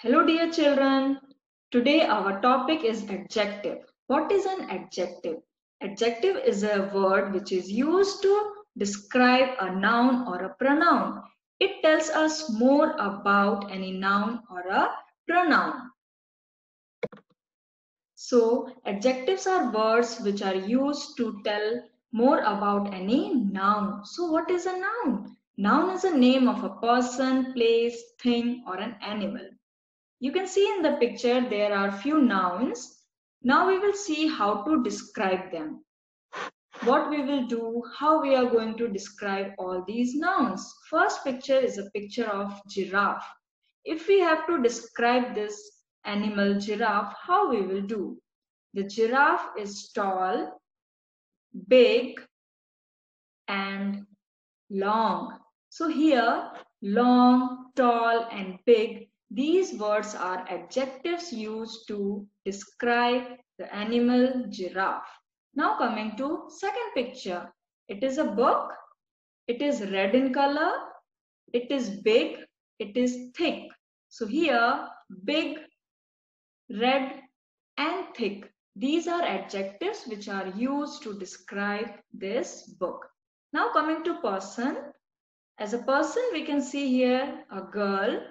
Hello, dear children. Today our topic is adjective. What is an adjective? Adjective is a word which is used to describe a noun or a pronoun. It tells us more about any noun or a pronoun. So, adjectives are words which are used to tell more about any noun. So, what is a noun? Noun is a name of a person, place, thing, or an animal. You can see in the picture there are few nouns. Now we will see how to describe them. What we will do, how we are going to describe all these nouns. First picture is a picture of giraffe. If we have to describe this animal giraffe, how we will do? The giraffe is tall, big and long. So here, long, tall and big, these words are adjectives used to describe the animal giraffe. Now coming to second picture. It is a book. It is red in color. It is big. It is thick. So here, big, red and thick. These are adjectives which are used to describe this book. Now coming to person. As a person, we can see here a girl.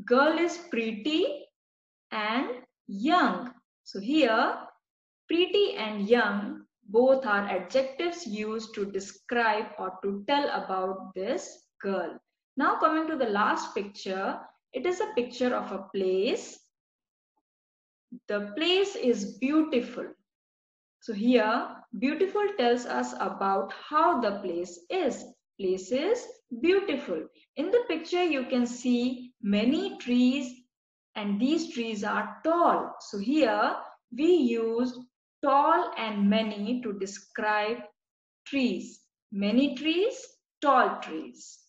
Girl is pretty and young. So here, pretty and young both are adjectives used to describe or to tell about this girl. Now coming to the last picture, it is a picture of a place. The place is beautiful. So here, beautiful tells us about how the place is. Place is beautiful. In the picture, you can see many trees and these trees are tall. So here, we use tall and many to describe trees. Many trees, tall trees.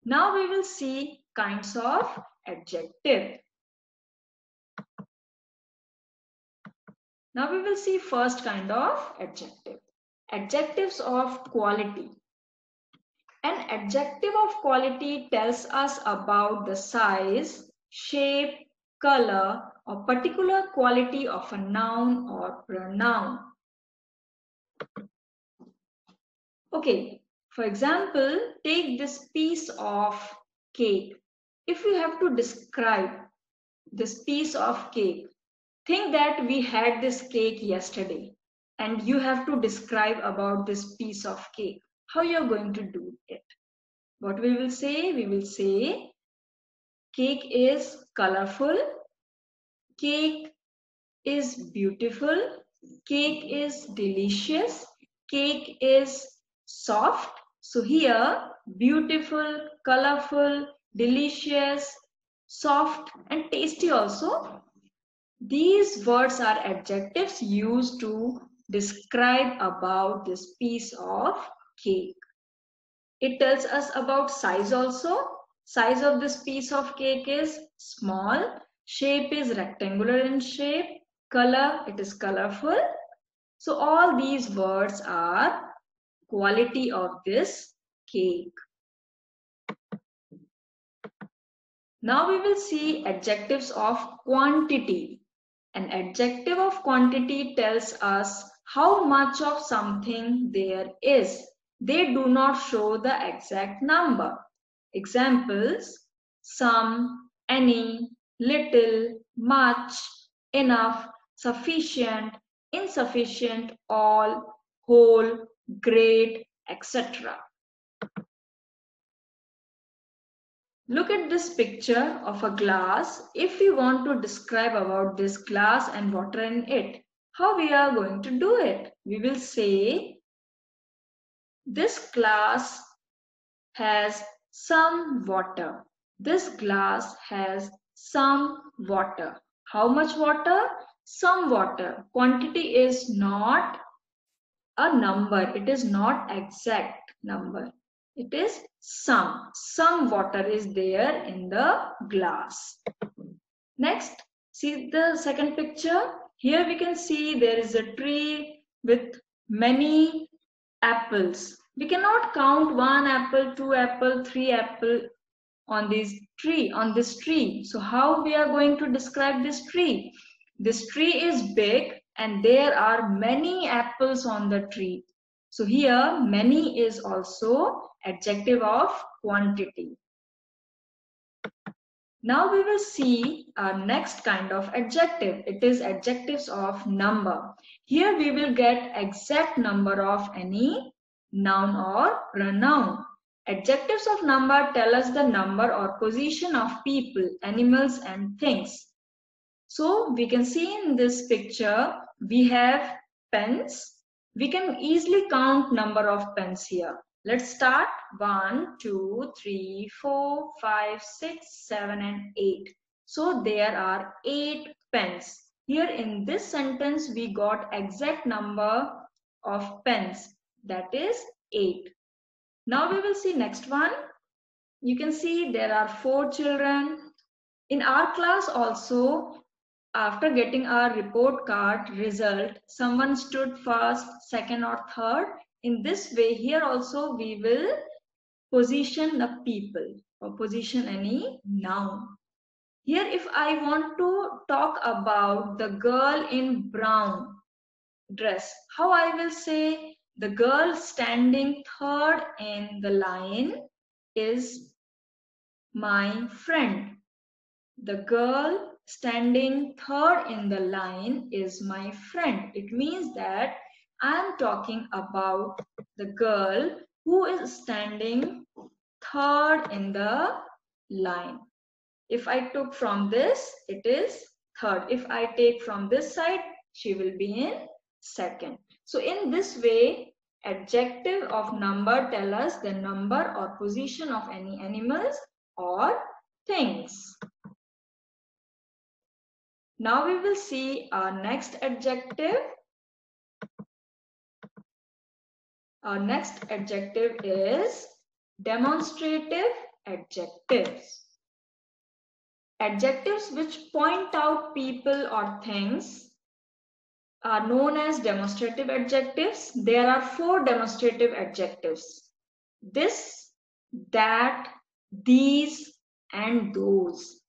Now we will see kinds of adjective. Now we will see first kind of adjective. Adjectives of quality. An adjective of quality tells us about the size, shape, color, or particular quality of a noun or pronoun. Okay, for example, take this piece of cake. If you have to describe this piece of cake, think that we had this cake yesterday and you have to describe about this piece of cake. How you are going to do it? What we will say? We will say cake is colorful, cake is beautiful, cake is delicious, cake is soft. So here, beautiful, colorful, delicious, soft and tasty also. These words are adjectives used to describe about this piece of cake. It tells us about size also. Size of this piece of cake is small. Shape is rectangular in shape. Color, it is colorful. So all these words are quality of this cake. Now we will see adjectives of quantity. An adjective of quantity tells us how much of something there is. They do not show the exact number. Examples: some, any, little, much, enough, sufficient, insufficient, all, whole, great, etc. Look at this picture of a glass. If we want to describe about this glass and water in it, how we are going to do it? We will say, this glass has some water. This glass has some water. How much water? Some water. Quantity is not a number. It is not exact number. It is some. Some water is there in the glass. Next, see the second picture. Here we can see there is a tree with many apples. We cannot count 1 apple, 2 apple, 3 apple. on this tree. So how we are going to describe this tree? This tree is big and there are many apples on the tree. So here many is also adjective of quantity. Now we will see our next kind of adjective. It is adjectives of number. Here we will get exact number of any noun or pronoun. Adjectives of number tell us the number or position of people, animals and things. So we can see in this picture, we have pens. We can easily count number of pens here. Let's start 1, 2, 3, 4, 5, 6, 7 and 8. So there are 8 pens. Here in this sentence, we got exact number of pens. That is 8. Now we will see next one. You can see there are 4 children. In our class also, after getting our report card result, someone stood first, second or third. In this way, here also we will position the people or position any noun. Here if I want to talk about the girl in brown dress, how I will say the girl standing third in the line is my friend. The girl standing third in the line is my friend. It means that I am talking about the girl who is standing third in the line. If I took from this, it is third. If I take from this side, she will be in second. So in this way, adjective of number tell us the number or position of any animals or things. Now we will see our next adjective. Our next adjective is demonstrative adjectives. Adjectives which point out people or things are known as demonstrative adjectives. There are 4 demonstrative adjectives. This, that, these and those.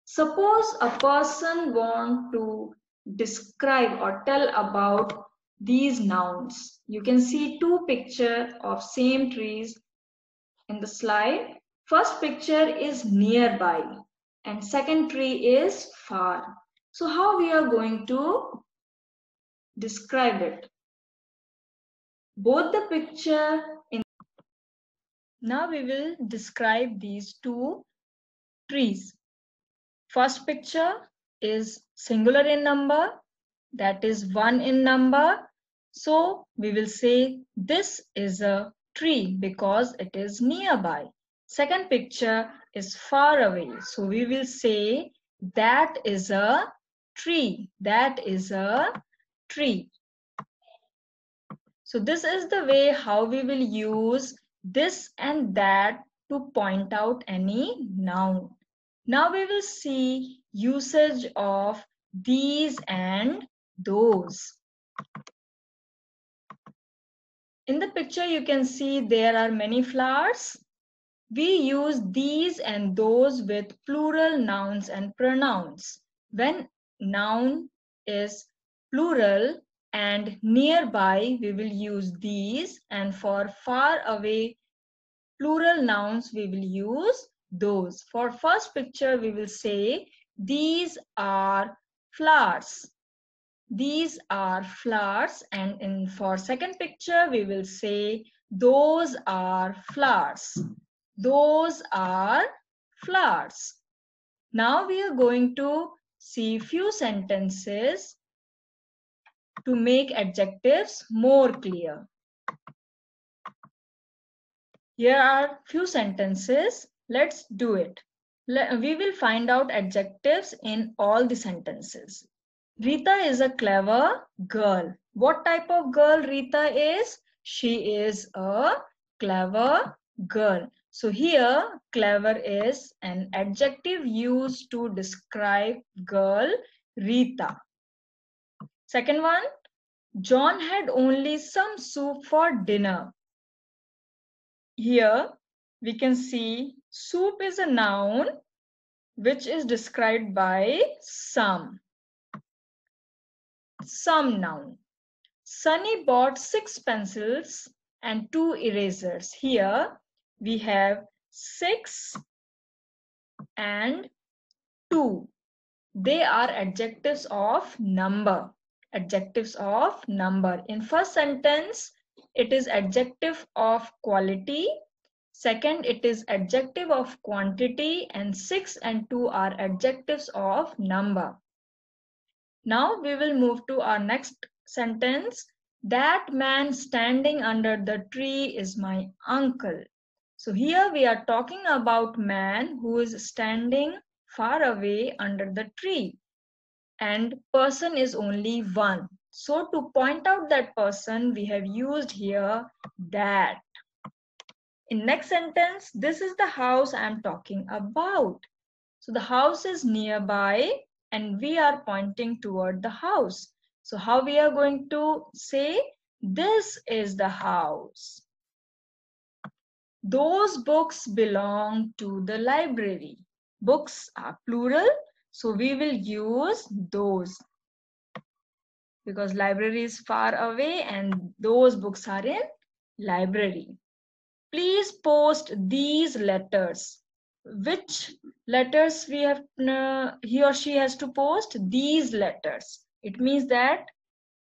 Suppose a person wants to describe or tell about these nouns. You can see 2 pictures of same trees in the slide. First picture is nearby and second tree is far. So how we are going to describe it? Both the picture in. Now we will describe these 2 trees. First picture is singular in number, that is 1 in number. So we will say this is a tree because it is nearby. Second picture is far away. So we will say that is a tree. That is a tree. So this is the way how we will use this and that to point out any noun. Now we will see usage of these and those. In the picture you can see there are many flowers. We use these and those with plural nouns and pronouns. When noun is plural and nearby, we will use these, and for far away plural nouns we will use those. For first picture we will say these are flowers. These are flowers, and for second picture we will say those are flowers. Those are flowers. Now we are going to see few sentences to make adjectives more clear. Here are few sentences. Let's do it. We will find out adjectives in all the sentences. Rita is a clever girl. What type of girl Rita is? She is a clever girl. So here, clever is an adjective used to describe girl Rita. Second one, John had only some soup for dinner. Here we can see Soup is a noun which is described by some noun. Sunny bought 6 pencils and 2 erasers. Here we have 6 and 2. They are adjectives of number. Adjectives of number. In first sentence, it is adjective of quality. Second, it is adjective of quantity, and 6 and 2 are adjectives of number. Now we will move to our next sentence. That man standing under the tree is my uncle. So here we are talking about man who is standing far away under the tree, and person is only one. So to point out that person, we have used here that. In next sentence, this is the house I am talking about. So the house is nearby and we are pointing toward the house. So how we are going to say, this is the house. Those books belong to the library. Books are plural, so we will use those, because library is far away and those books are in library. Please post these letters. Which letters we have, he or she has to post? These letters. It means that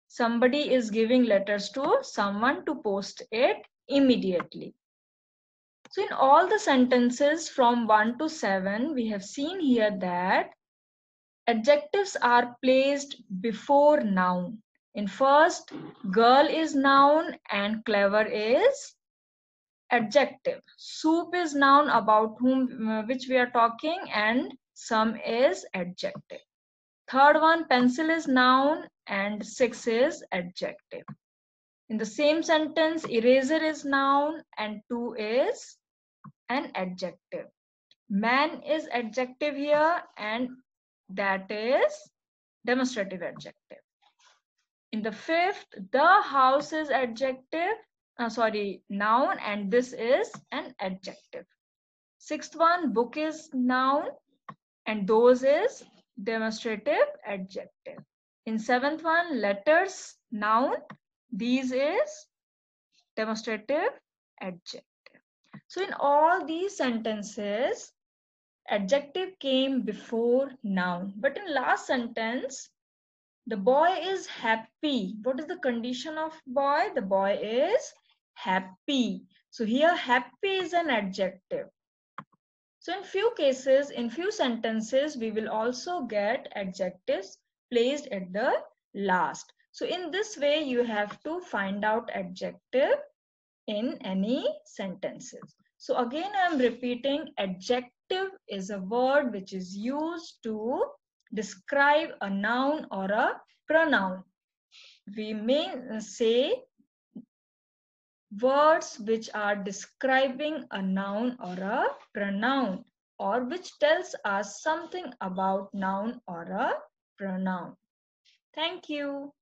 somebody is giving letters to someone to post it immediately. So in all the sentences from 1 to 7, we have seen here that adjectives are placed before noun. In first, girl is noun and clever is adjective. Soup is noun about whom which we are talking, and some is adjective. Third one, pencil is noun and 6 is adjective. In the same sentence, eraser is noun and 2 is an adjective. Man is adjective here and that is demonstrative adjective. In the fifth, the house is adjective, noun, and this is an adjective. Sixth one, book is noun and those is demonstrative adjective. In seventh one, letters, noun, these is demonstrative adjective. So in all these sentences, adjective came before noun. But in last sentence, the boy is happy. What is the condition of boy? The boy is happy. So here happy is an adjective. So in few cases, in few sentences, we will also get adjectives placed at the last. So in this way, you have to find out adjective in any sentences. So again, I am repeating, adjective is a word which is used to describe a noun or a pronoun. We may say words which are describing a noun or a pronoun, or which tells us something about noun or a pronoun. Thank you.